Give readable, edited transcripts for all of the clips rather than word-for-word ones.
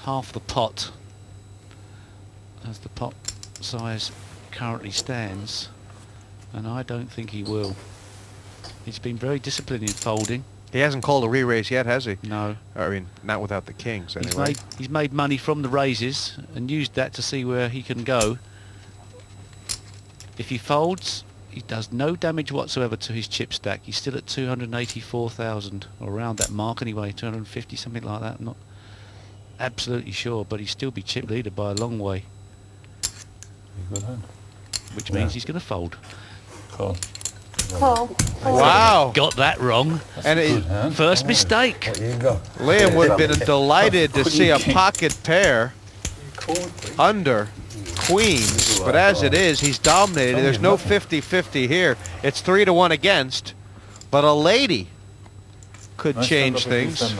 half the pot as the pot size currently stands, and I don't think he will. He's been very disciplined in folding. He hasn't called a re-raise yet, has he? No. I mean, not without the kings, anyway. He's made money from the raises and used that to see where he can go. If he folds, he does no damage whatsoever to his chip stack. He's still at 284,000, or around that mark anyway, 250, something like that. I'm not absolutely sure, but he'd still be chip leader by a long way. Good hand. Which means he's going to fold. Call. Call. Wow. Got that wrong. And First mistake. There you go. Liam would have been delighted to see a pocket pair under queens, but as it is, he's dominated. There's no 50-50 here. It's 3-1 against, but a lady could change things.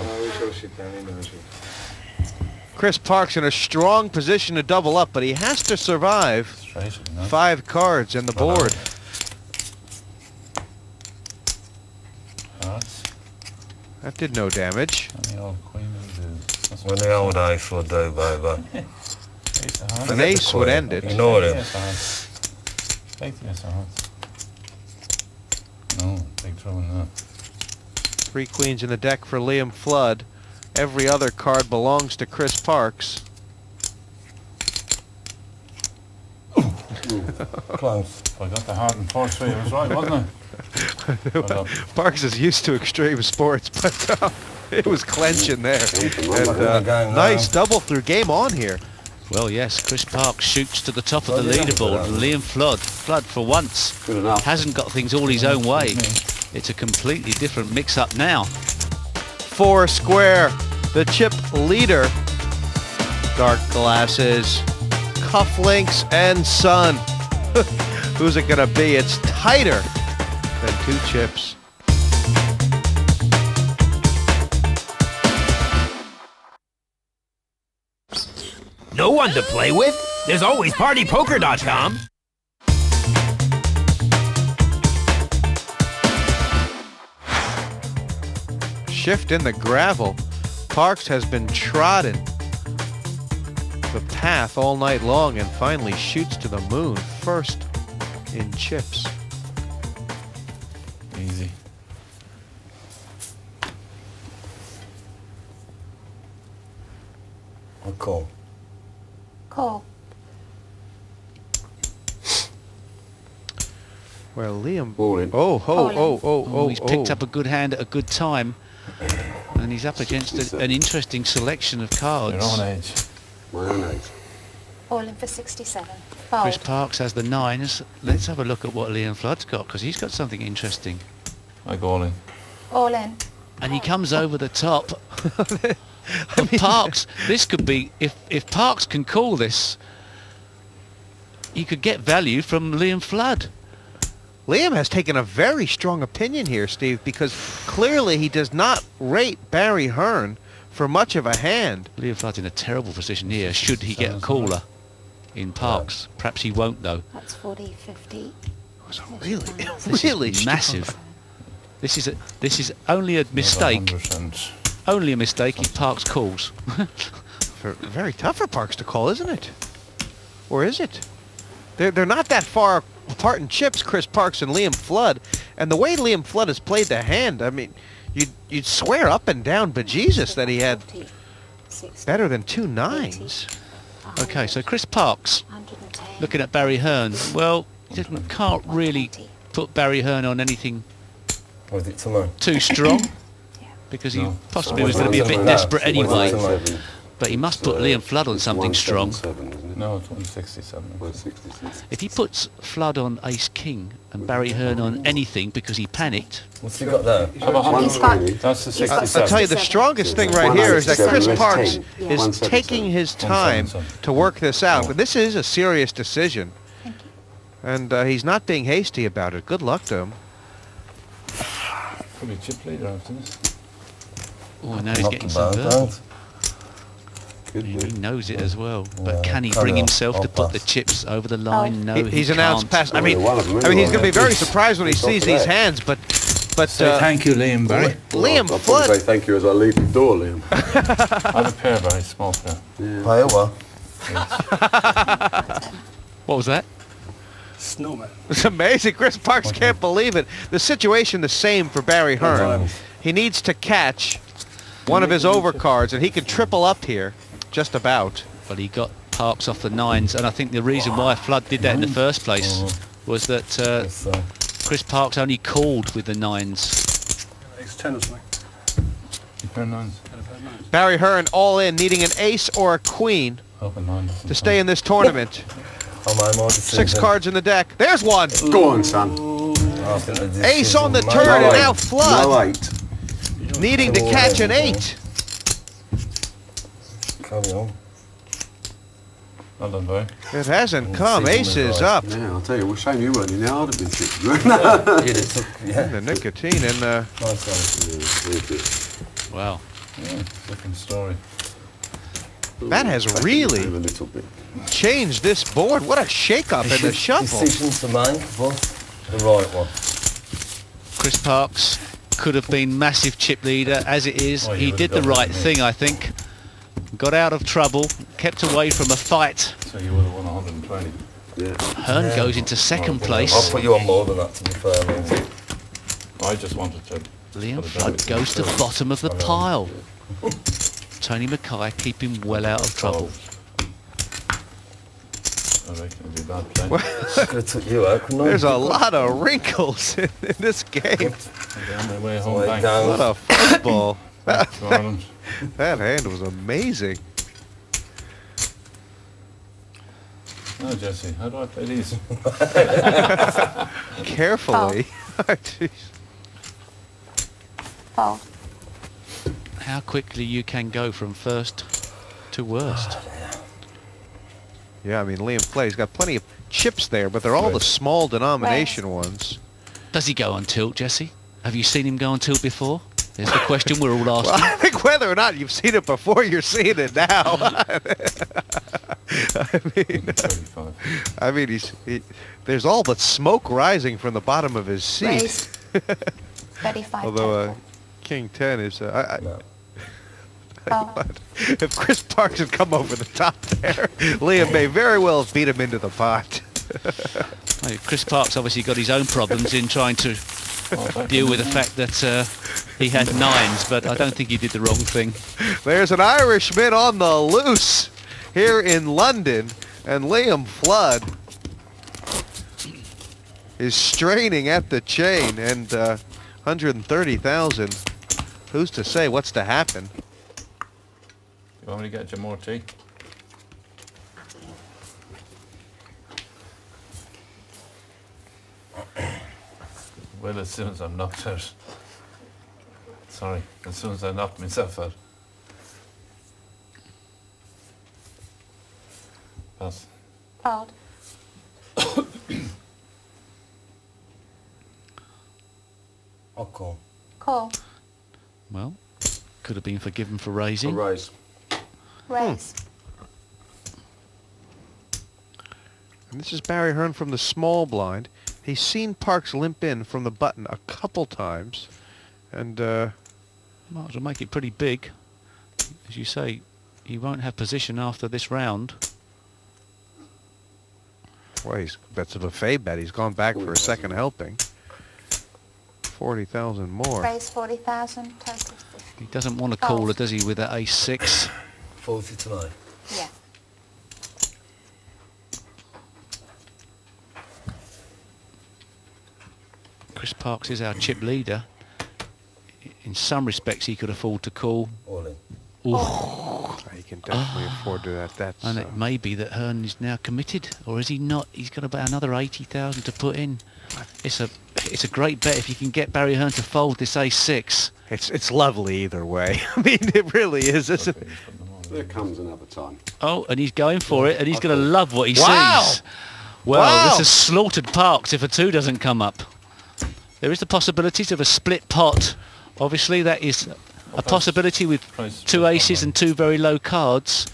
Chris Parkes in a strong position to double up, but he has to survive 5 cards in the board. That did no damage. When the old ace would do, baby. An ace would end it. Ignore him. No, big trouble now. 3 queens in the deck for Liam Flood. Every other card belongs to Chris Parkes. Close. I got the heart and force for you, was right, wasn't I? Parkes is used to extreme sports, but it was clenching there. And, nice double through. Game on here. Well, yes, Chris Parkes shoots to the top of the leaderboard. Liam Flood, for once, hasn't got things all his own way. It's a completely different mix-up now. 4 square, the chip leader. Dark glasses, cufflinks, and sun. Who's it gonna be? It's tighter than 2 chips. No one to play with? There's always PartyPoker.com. Shift in the gravel. Parkes has been trotting the path all night long and finally shoots to the moon. First in chips. Easy. I'll call. Call. Well, Liam. He's picked up a good hand at a good time, and he's up against an interesting selection of cards. Your own age. My own age. All in for 67. Chris Fold. Parkes has the 9s. Let's have a look at what Liam Flood's got, because he's got something interesting. I go all in. All in. And he comes over the top. And Parkes, this could be, if Parkes can call this, you could get value from Liam Flood. Liam has taken a very strong opinion here, Steve, because clearly he does not rate Barry Hearn for much of a hand. Liam Flood's in a terrible position here, should he get a caller in Parkes. Perhaps he won't, though. That's 40, 50. Really massive. This is only a mistake. Only a mistake if Parkes calls. Very tough for Parkes to call, isn't it? Or is it? They're not that far apart in chips, Chris Parkes and Liam Flood. And the way Liam Flood has played the hand, I mean, you'd swear up and down, bejesus, that he had better than 2 9s. Okay, so Chris Parkes, looking at Barry Hearn, well, he can't really put Barry Hearn on anything too strong, because he possibly was going to be a bit desperate anyway. But he must put Liam Flood on something strong. No, it's 167. If he puts Flood on Ace-King and Barry Hearn on anything because he panicked... What's he got there? That's the 67. I'll tell you, the strongest thing right here is that Chris Parkes is taking his time to work this out. But this is a serious decision. And he's not being hasty about it. Good luck to him. Probably chip leader after this. Oh, now he's getting some verbal. He knows it as well, but can he bring himself to put the chips over the line? No, he's announced pass. I mean, he's going to be very surprised when he sees these hands, but but Say thank you, Liam, Barry. Liam I'll Flood. probably say thank you as I leave the door, Liam. I have a pair, Barry, small pair. Yeah. Play a what? What was that? Snowman. It's amazing. Chris Parks can't believe it. The situation the same for Barry Hearn. He needs to catch one of his overcards, and he can triple up here, just about. Well, he got Parks off the 9s, and I think the reason why Flood did that in the first place was that Chris Parks only called with the 9s. It's 10 or something. Pair 9s. Barry Hearn all in, needing an ace or a queen Open 9. to stay in this tournament. 6 cards in the deck. There's one. Go on, son. Ace on the turn, and now No Flood 8. needing to catch an 8. Carry on. Well done, Barry. It hasn't come. Ace is up. Yeah, I'll tell you, well, shame you weren't in there. I'd have been sick. The nicotine and Wow. Yeah, different story. that has really A little bit. changed this board. What a shake-up in the shuffle. Decision to make, but the right one. Chris Parks could have been massive chip leader. As it is, Oh, you he would did have the got right it, thing, I think. Got out of trouble, kept away from a fight. So you would have won 120. Yeah. Hearn goes into second I'll place. put you on more than that, to be fair. Liam. I just wanted to... Liam put a Flood damage goes to the bottom of the pile. Tony Mackay keeping well out of trouble. I reckon it'd be a bad play. Could have took you out, couldn't I? There's a lot of wrinkles in this game. Down my way home Way back. down. What a football. Back to Ireland. That hand was amazing. No, Jesse, how do I play these? Carefully. Jeez. Fold. How quickly you can go from first to worst. Yeah, I mean, Liam Flay's got plenty of chips there, but they're all the small denomination ones. Does he go on tilt, Jesse? Have you seen him go on tilt before? There's the question we're all Well, asking. I think whether or not you've seen it before, you're seeing it now. I mean, there's all but smoke rising from the bottom of his seat. Raise. 35. Although King 10 is... No. Fold. If Chris Parks had come over the top there, Liam may very well have beat him into the pot. Well, Chris Parks obviously got his own problems in trying to deal with the fact that he had 9s, but I don't think he did the wrong thing. There's an Irishman on the loose here in London, and Liam Flood is straining at the chain, and 130,000. Who's to say what's to happen? You want me to get you more tea? Well, as soon as I'm knocked out. Sorry, as soon as I knocked myself out. Pass. Fold. I'll call. Call. Well, could have been forgiven for A raising. raise. Raise. And this is Barry Hearn from the small blind. He's seen Parks limp in from the button a couple times, and Might as well make it pretty big. As you say, he won't have position after this round. well, that's a buffet bet. He's gone back for a second helping. 40,000 more. Raise 40,000. Total 50. He doesn't want to call it, does he, with that ace-6? 40 tonight. Yeah. Chris Parks is our chip leader. In some respects, he could afford to call. All in. Ooh. He can definitely afford to that. That's And it may be that Hearn is now committed, or is he not? He's got about another 80,000 to put in. It's a great bet if you can get Barry Hearn to fold this ace-6. it's lovely either way. I mean, it really is, isn't it? There comes another time. Oh, and he's going for it, and he's going to love what he Wow. sees. Well, Wow. this has slaughtered Parks if a 2 doesn't come up. There is the possibilities of a split pot. Obviously, that is a possibility with 2 aces and 2 very low cards.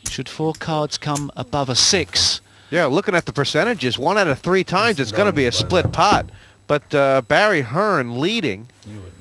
Should 4 cards come above a 6, Yeah, looking at the percentages, 1 out of 3 times it's going to be a split pot. But Barry Hearn leading. You would.